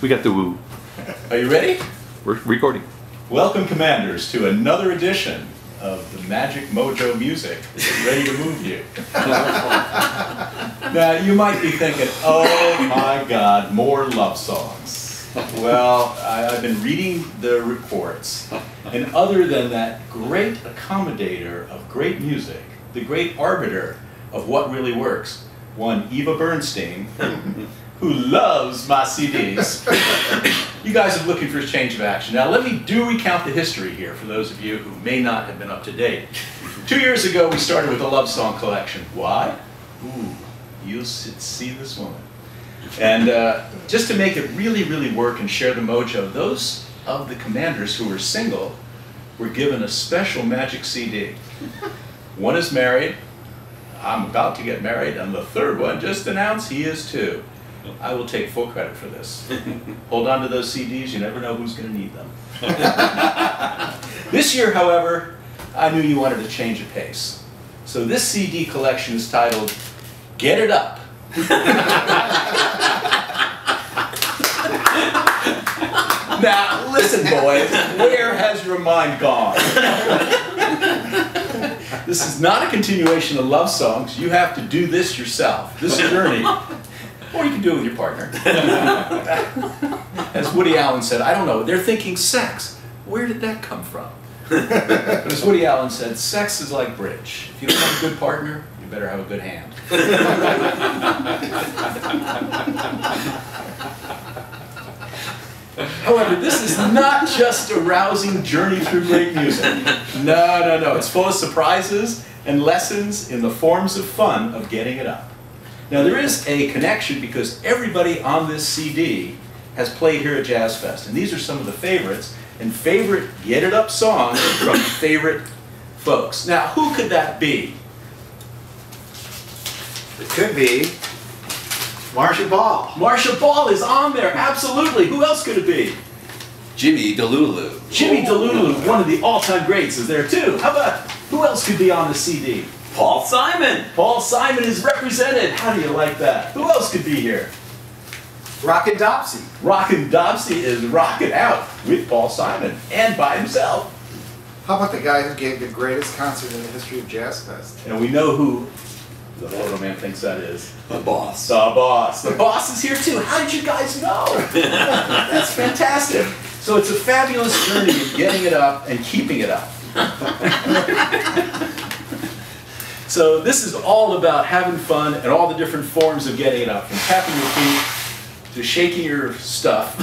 We got the woo. Are you ready? We're recording. Welcome, Commanders, to another edition of the Magic Mojo Music. Ready to move you. Now, you might be thinking, oh my God, more love songs. Well, I've been reading the reports, and other than that great accommodator of great music, the great arbiter of what really works, one Eva Bernstein, who loves my CDs. You guys are looking for a change of action. Now let me recount the history here for those of you who may not have been up to date. 2 years ago we started with a love song collection. Why? Ooh, you'll see this woman. And just to make it really work and share the mojo, those of the Commanders who were single were given a special magic CD. One is married, I'm about to get married, and the third one just announced he is too. I will take full credit for this. Hold on to those CDs, you never know who's going to need them. This year, however, I knew you wanted to change of pace. So this CD collection is titled, Get It Up. Now, listen boys, where has your mind gone? This is not a continuation of love songs. You have to do this yourself, this journey. Or you can do it with your partner. As Woody Allen said, I don't know, they're thinking sex. Where did that come from? But as Woody Allen said, sex is like bridge. If you don't have a good partner, you better have a good hand. However, this is not just a rousing journey through great music. No. It's full of surprises and lessons in the forms of fun of getting it up. Now there is a connection because everybody on this CD has played here at JazzFest, and these are some of the favorites and favorite Get It Up songs from favorite folks. Now who could that be? It could be Marcia Ball. Marcia Ball is on there, absolutely. Who else could it be? Jimmy DeLulu. Jimmy DeLulu, one of the all-time greats, is there too. How about, who else could be on the CD? Paul Simon. Paul Simon is represented. How do you like that? Who else could be here? Rockin' Dopsy. Rockin' Dopsy is rocking out with Paul Simon and by himself. How about the guy who gave the greatest concert in the history of JazzFest? And we know who the photo man thinks that is. The boss. The boss. The boss is here too. How did you guys know? That's fantastic. So it's a fabulous journey of getting it up and keeping it up. So this is all about having fun and all the different forms of getting it up, from tapping your feet to shaking your stuff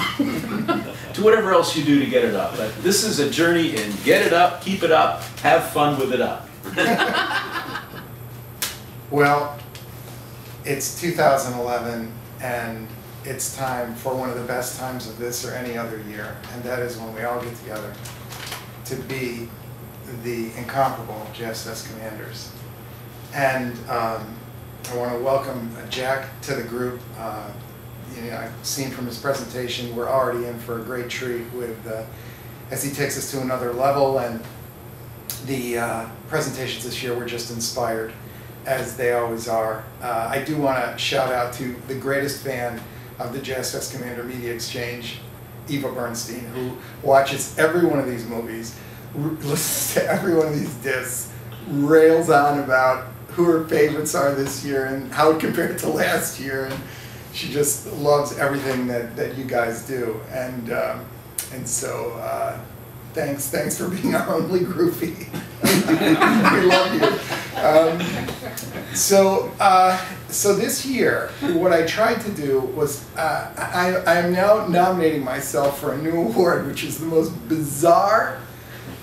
to whatever else you do to get it up. But this is a journey in get it up, keep it up, have fun with it up. Well, it's 2011 and it's time for one of the best times of this or any other year, and that is when we all get together to be the incomparable JazzFest Commanders. And I want to welcome Jack to the group. You know, I've seen from his presentation we're already in for a great treat with as he takes us to another level, and the presentations this year were just inspired, as they always are. I do want to shout out to the greatest fan of the JazzFest Commander Media Exchange, Eva Bernstein, who watches every one of these movies, listens to every one of these discs, rails on about who her favorites are this year and how it compared to last year, and she just loves everything that you guys do. And so thanks for being our only groupie. We love you. So this year, what I tried to do was, I am now nominating myself for a new award, which is the most bizarre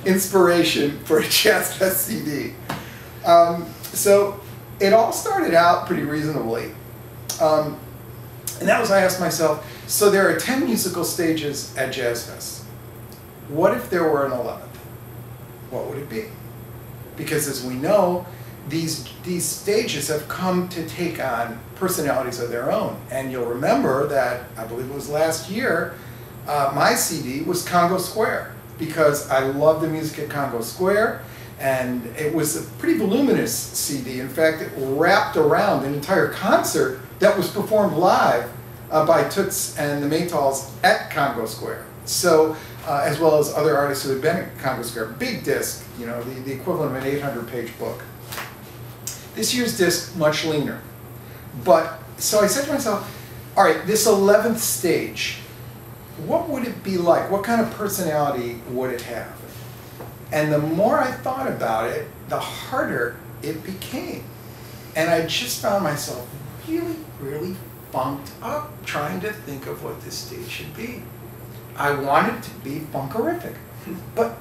inspiration for a JazzFest CD. So it all started out pretty reasonably. And that was, I asked myself, so there are 10 musical stages at JazzFest. What if there were an 11th? What would it be? Because as we know, these stages have come to take on personalities of their own. And you'll remember that, I believe it was last year, my CD was Congo Square, because I love the music at Congo Square, and it was a pretty voluminous CD. In fact, it wrapped around an entire concert that was performed live by Toots and the Maytals at Congo Square. So, as well as other artists who had been at Congo Square. Big disc, you know, the equivalent of an 800-page book. This year's disc, much leaner. But, so I said to myself, all right, this 11th stage, what would it be like? What kind of personality would it have? And the more I thought about it, the harder it became. And I just found myself really, really funked up trying to think of what this stage should be. I wanted to be funkerific, but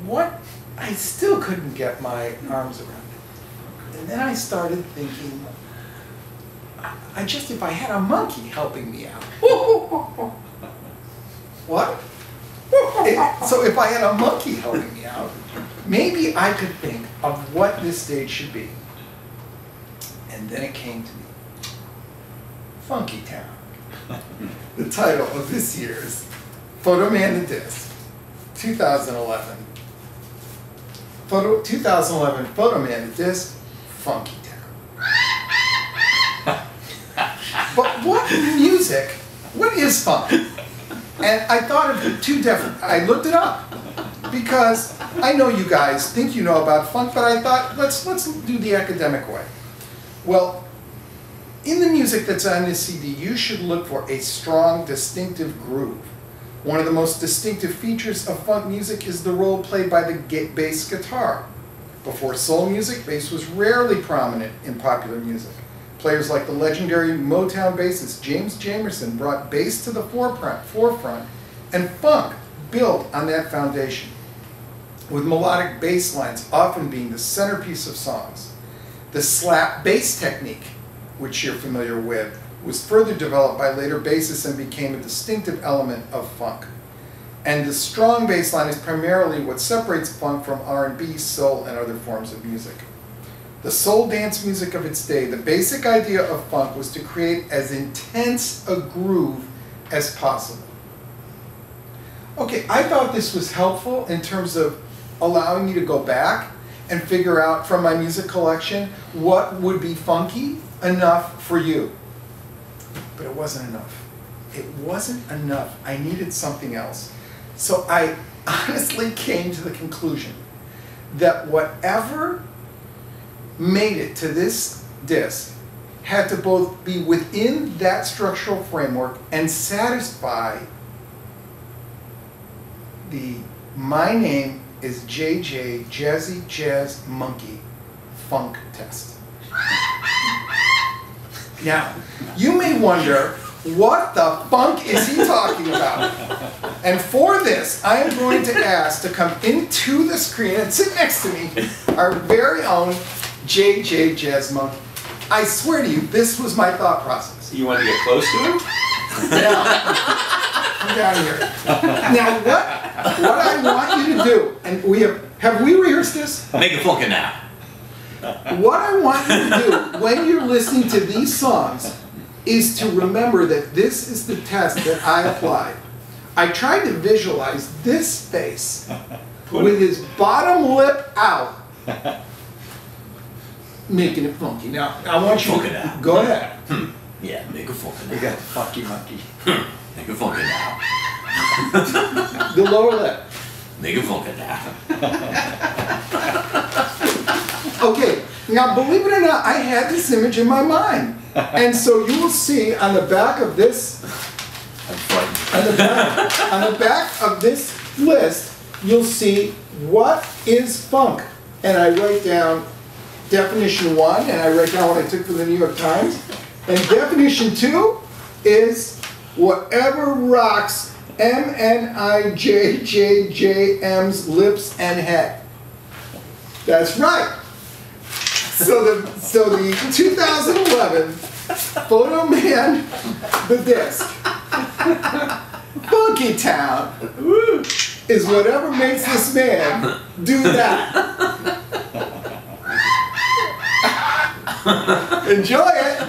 what, I still couldn't get my arms around it. And then I started thinking, if I had a monkey helping me out. What? So if I had a monkey helping me out, maybe I could think of what this stage should be. And then it came to me. Funky Town. The title of this year's Photo Man the Disc, 2011. 2011 Photo Man the Disc, Funky Town. But what music, what is funk? And I thought of two different, I looked it up. Because I know you guys think you know about funk, but I thought, let's do the academic way. Well, in the music that's on this CD, you should look for a strong, distinctive groove. One of the most distinctive features of funk music is the role played by the bass guitar. Before soul music, bass was rarely prominent in popular music. Players like the legendary Motown bassist James Jamerson brought bass to the forefront, and funk built on that foundation, with melodic bass lines often being the centerpiece of songs. The slap bass technique, which you're familiar with, was further developed by later bassists and became a distinctive element of funk. And the strong bass line is primarily what separates funk from R&B, soul, and other forms of music. The soul dance music of its day, the basic idea of funk was to create as intense a groove as possible. Okay, I thought this was helpful in terms of allowing me to go back and figure out from my music collection what would be funky enough for you. But it wasn't enough. It wasn't enough. I needed something else. So I honestly came to the conclusion that whatever made it to this disc had to both be within that structural framework and satisfy the "my name is JJ Jazzy Jazz Monkey" funk test. Now, you may wonder, what the funk is he talking about? And for this, I am going to ask to come into the screen and sit next to me, our very own JJ Jazz Monkey. I swear to you, this was my thought process. You want to get close to him? Now, come down here. Now, what I want you to do, and have we rehearsed this? Make it funky now. What I want you to do when you're listening to these songs is to remember that this is the test that I applied. I tried to visualize this face with his bottom lip out, making it funky. Now, I want you to go ahead. Yeah, make it funky now. We got the funky monkey. Make it funky now. The lower lip. Make it funky now. Okay, now believe it or not, I had this image in my mind. And so you will see on the back of this, I'm frightened. on the back of this list, you'll see what is funk. And I write down definition 1, and I write down what I took from the New York Times. And definition 2 is whatever rocks MNIJJJM's lips and head. That's right. So the 2011 Photo Man the Disc Funky Town is whatever makes this man do that. Enjoy it.